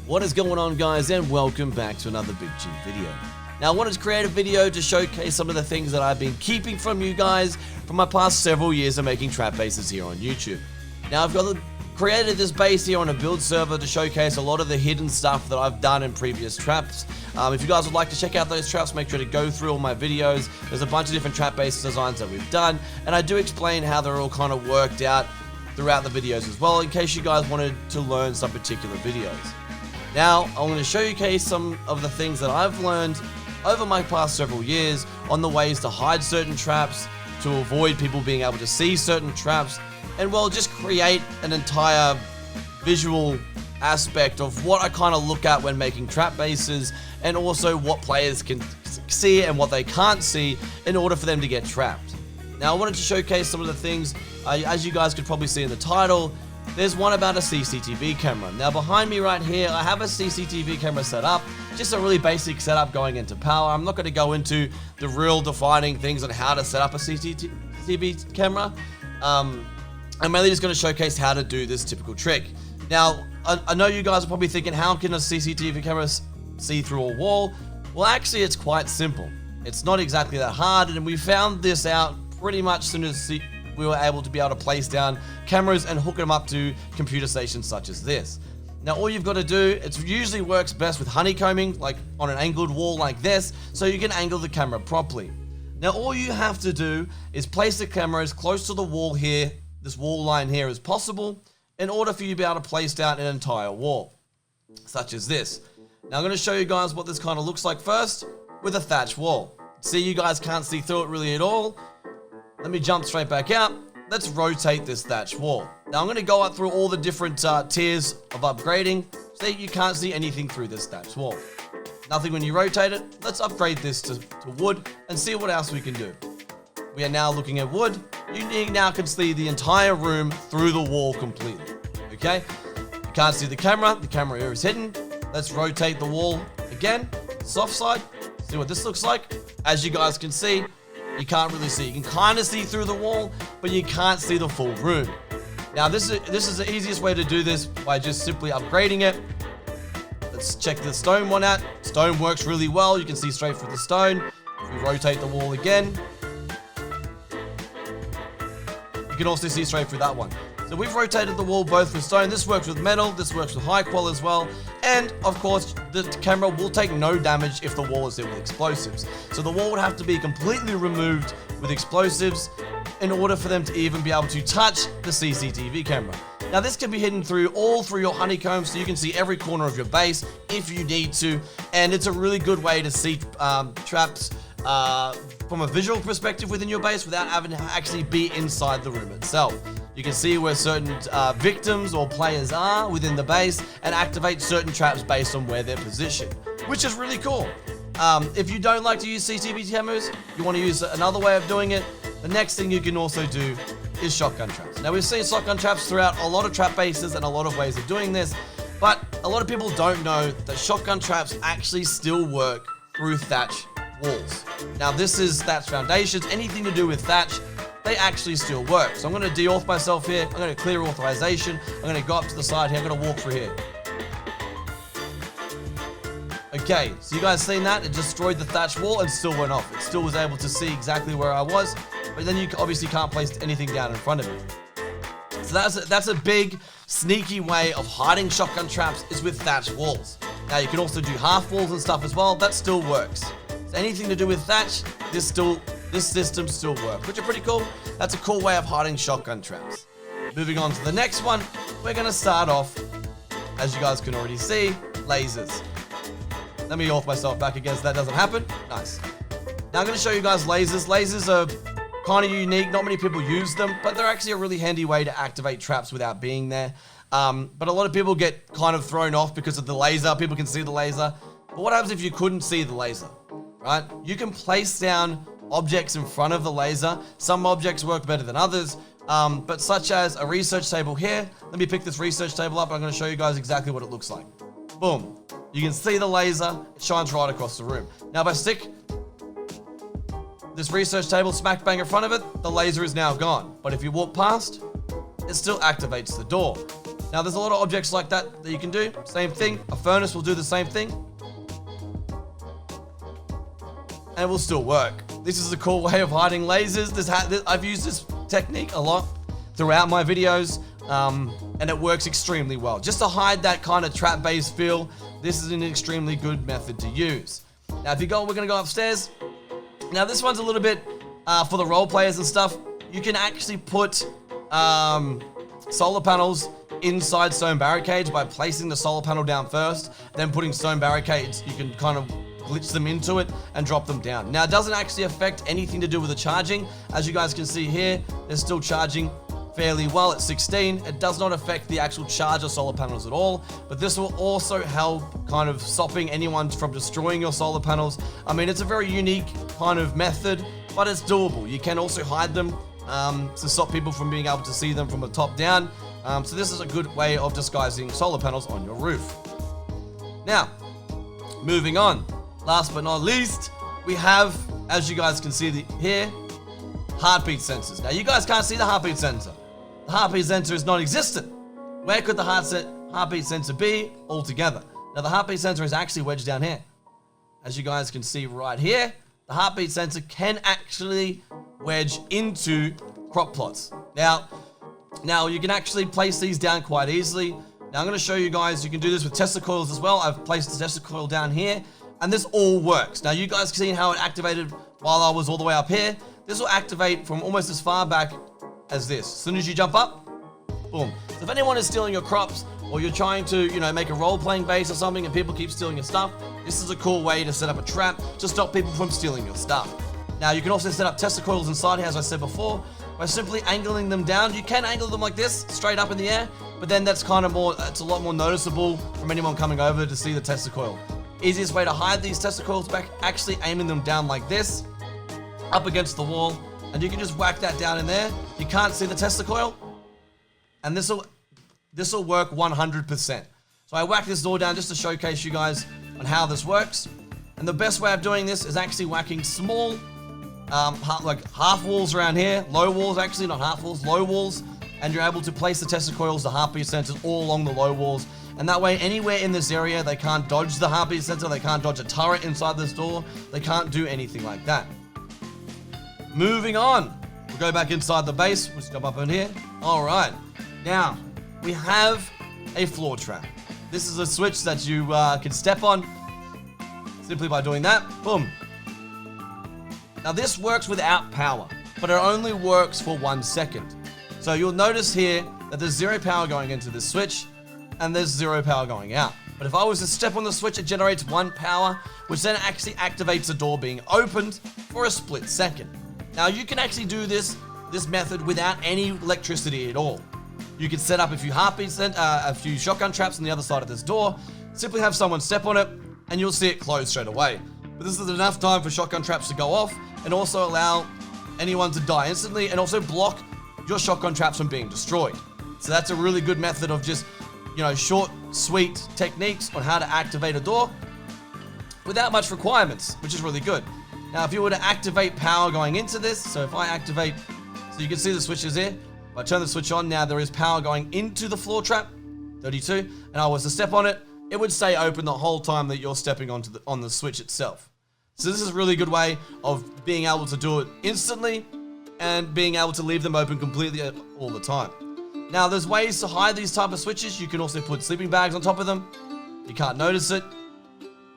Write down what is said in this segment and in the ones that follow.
What is going on, guys, and welcome back to another Big Chin video. Now I wanted to create a video to showcase some of the things that I've been keeping from you guys from my past several years of making trap bases here on YouTube. Now I've created this base here on a build server to showcase a lot of the hidden stuff that I've done in previous traps. If you guys would like to check out those traps, make sure to go through all my videos. There's a bunch of different trap base designs that we've done, and I do explain how they're all kind of worked out throughout the videos as well, in case you guys wanted to learn some particular videos. Now, I'm going to showcase some of the things that I've learned over my past several years on the ways to hide certain traps, to avoid people being able to see certain traps, and well, just create an entire visual aspect of what I kind of look at when making trap bases, and also what players can see and what they can't see in order for them to get trapped. Now, I wanted to showcase some of the things, as you guys could probably see in the title. There's one about a CCTV camera. Now behind me right here, I have a CCTV camera set up, just a really basic setup going into power. I'm not going to go into the real defining things on how to set up a CCTV camera. I'm mainly just going to showcase how to do this typical trick. Now, I know you guys are probably thinking, how can a CCTV camera see through a wall? Well, actually, it's quite simple. It's not exactly that hard, and we found this out pretty much as soon as we were able to be able to place down cameras and hook them up to computer stations such as this. Now all you've got to do, it usually works best with honeycombing, like on an angled wall like this, so you can angle the camera properly. Now all you have to do is place the camera as close to the wall here, this wall line here, as possible, in order for you to be able to place down an entire wall, such as this. Now I'm going to show you guys what this kind of looks like first with a thatch wall. See, you guys can't see through it really at all. Let me jump straight back out. Let's rotate this thatch wall. Now I'm going to go up through all the different tiers of upgrading so that you can't see anything through this thatch wall. Nothing when you rotate it. Let's upgrade this to wood and see what else we can do. We are now looking at wood. You now can see the entire room through the wall completely. Okay? You can't see the camera here is hidden. Let's rotate the wall again, soft side. See what this looks like. As you guys can see, you can't really see. You can kind of see through the wall, but you can't see the full room. Now this is the easiest way to do this, by just simply upgrading it. Let's check the stone one out. Stone works really well. You can see straight through the stone. If we rotate the wall again, you can also see straight through that one. So we've rotated the wall both with stone. This works with metal, this works with high qual as well. And of course, the camera will take no damage if the wall is hit with explosives. So the wall would have to be completely removed with explosives in order for them to even be able to touch the CCTV camera. Now this can be hidden all through your honeycomb, so you can see every corner of your base if you need to. And it's a really good way to see traps from a visual perspective within your base without having to actually be inside the room itself. You can see where certain victims or players are within the base and activate certain traps based on where they're positioned, which is really cool. If you don't like to use CCTV cameras, you want to use another way of doing it, the next thing you can also do is shotgun traps. Now we've seen shotgun traps throughout a lot of trap bases and a lot of ways of doing this, but a lot of people don't know that shotgun traps actually still work through thatch walls. Now this is thatch foundations, anything to do with thatch, they actually still work. So I'm going to de-auth myself here. I'm going to clear authorization. I'm going to go up to the side here. I'm going to walk through here. Okay, so you guys seen that? It destroyed the thatch wall and still went off. It still was able to see exactly where I was, but then you obviously can't place anything down in front of me. So that's a big, sneaky way of hiding shotgun traps, is with thatch walls. Now you can also do half walls and stuff as well. That still works. So anything to do with thatch, this system still works, which are pretty cool. That's a cool way of hiding shotgun traps. Moving on to the next one, we're going to start off, as you guys can already see, lasers. Let me off myself back again so that doesn't happen. Nice. Now I'm going to show you guys lasers. Lasers are kind of unique. Not many people use them, but they're actually a really handy way to activate traps without being there. But a lot of people get kind of thrown off because of the laser. People can see the laser. But what happens if you couldn't see the laser? Right? You can place down objects in front of the laser. Some objects work better than others, but such as a research table here. Let me pick this research table up. I'm going to show you guys exactly what it looks like. Boom. You can see the laser. It shines right across the room. Now if I stick this research table smack bang in front of it, the laser is now gone. But if you walk past, it still activates the door. Now there's a lot of objects like that you can do. Same thing. A furnace will do the same thing. And it will still work. This is a cool way of hiding lasers. I've used this technique a lot throughout my videos. And it works extremely well. Just to hide that kind of trap-based feel, this is an extremely good method to use. Now, we're gonna go upstairs. Now, this one's a little bit for the role players and stuff. You can actually put solar panels inside stone barricades by placing the solar panel down first, then putting stone barricades. You can kind of glitch them into it and drop them down. Now, it doesn't actually affect anything to do with the charging. As you guys can see here, they're still charging fairly well at 16. It does not affect the actual charge of solar panels at all, but this will also help kind of stopping anyone from destroying your solar panels. I mean, it's a very unique kind of method, but it's doable. You can also hide them to stop people from being able to see them from the top down. So this is a good way of disguising solar panels on your roof. Now, moving on. Last but not least, we have, as you guys can see here, heartbeat sensors. Now, you guys can't see the heartbeat sensor. The heartbeat sensor is non-existent. Where could the heartbeat sensor be altogether? Now, the heartbeat sensor is actually wedged down here. As you guys can see right here, the heartbeat sensor can actually wedge into crop plots. Now you can actually place these down quite easily. Now, I'm going to show you guys, you can do this with Tesla coils as well. I've placed the Tesla coil down here, and this all works. Now, you guys can see how it activated while I was all the way up here. This will activate from almost as far back as this. As soon as you jump up, boom. So if anyone is stealing your crops, or you're trying to, make a role-playing base or something and people keep stealing your stuff, this is a cool way to set up a trap to stop people from stealing your stuff. Now, you can also set up Tesla coils inside here, as I said before, by simply angling them down. You can angle them like this, straight up in the air, but then that's kind of it's a lot more noticeable from anyone coming over to see the Tesla coil. Easiest way to hide these Tesla coils back, actually aiming them down like this, up against the wall, and you can just whack that down in there. You can't see the Tesla coil, and this will work 100%. So I whack this door down just to showcase you guys on how this works. And the best way of doing this is actually whacking small, like half walls around here, low walls actually, not half walls, low walls, and you're able to place the Tesla coils, the heartbeat sensors all along the low walls. And that way, anywhere in this area, they can't dodge the heartbeat sensor, they can't dodge a turret inside this door, they can't do anything like that. Moving on, we'll go back inside the base. Let's jump up in here. All right, now we have a floor trap. This is a switch that you can step on simply by doing that. Boom. Now this works without power, but it only works for 1 second. So you'll notice here that there's 0 power going into this switch, and there's 0 power going out. But if I was to step on the switch, it generates 1 power, which then actually activates the door being opened for a split second. Now you can actually do this method without any electricity at all. You can set up a few shotgun traps on the other side of this door, simply have someone step on it, and you'll see it close straight away. But this is enough time for shotgun traps to go off, and also allow anyone to die instantly, and also block your shotgun traps from being destroyed. So that's a really good method of just, short, sweet techniques on how to activate a door without much requirements, which is really good. Now, if you were to activate power going into this, so if I activate, so you can see the switches here. If I turn the switch on, now there is power going into the floor trap, 32, and I was to step on it, it would stay open the whole time that you're stepping on the switch itself. So this is a really good way of being able to do it instantly and being able to leave them open completely all the time. Now, there's ways to hide these type of switches. You can also put sleeping bags on top of them. You can't notice it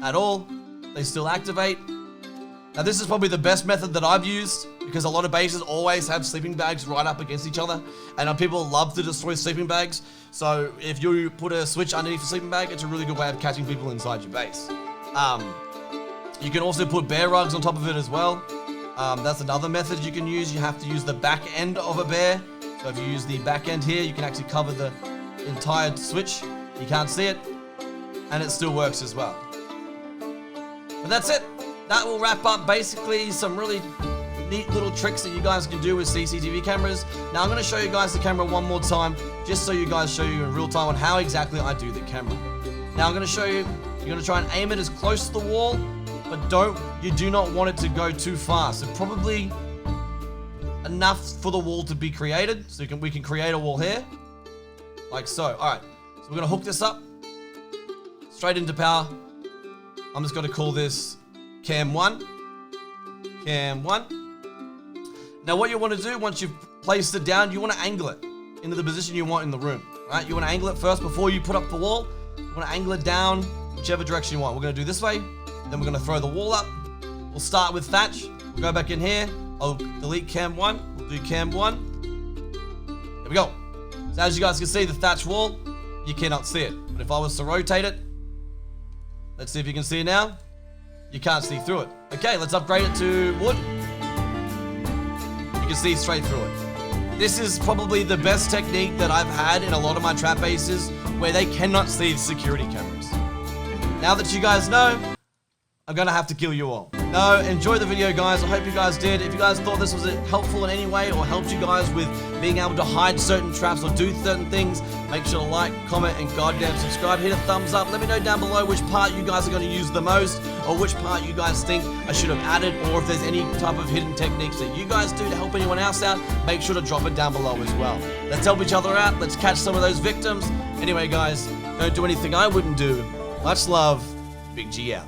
at all. They still activate. Now, this is probably the best method that I've used because a lot of bases always have sleeping bags right up against each other, and people love to destroy sleeping bags. So if you put a switch underneath a sleeping bag, it's a really good way of catching people inside your base. You can also put bear rugs on top of it as well. That's another method you can use. You have to use the back end of a bear. So if you use the back end here, you can actually cover the entire switch. You can't see it, and it still works as well. But that's it. That will wrap up basically some really neat little tricks that you guys can do with CCTV cameras. Now I'm going to show you guys the camera one more time, just so you guys show you in real time on how exactly I do the camera. Now I'm going to show you, you're going to try and aim it as close to the wall, but you do not want it to go too far. So probably enough for the wall to be created. So we can create a wall here. like so. All right, so we're gonna hook this up straight into power. I'm just gonna call this cam 1. Cam 1. Now what you want to do once you've placed it down, you want to angle it into the position you want in the room, right? You want to angle it first before you put up the wall. You want to angle it down whichever direction you want. We're gonna do this way, then we're gonna throw the wall up. We'll start with thatch. We'll go back in here. I'll delete cam 1. We'll do cam 1. There we go. So as you guys can see, the thatch wall, you cannot see it. But if I was to rotate it, let's see if you can see it now. You can't see through it. Okay, let's upgrade it to wood. You can see straight through it. This is probably the best technique that I've had in a lot of my trap bases where they cannot see the security cameras. Now that you guys know, I'm gonna have to kill you all. No, enjoy the video, guys. I hope you guys did. If you guys thought this was helpful in any way or helped you guys with being able to hide certain traps or do certain things, make sure to like, comment, and goddamn subscribe. Hit a thumbs up. Let me know down below which part you guys are going to use the most, or which part you guys think I should have added, or if there's any type of hidden techniques that you guys do to help anyone else out, make sure to drop it down below as well. Let's help each other out. Let's catch some of those victims. Anyway, guys, don't do anything I wouldn't do. Much love. Big G out.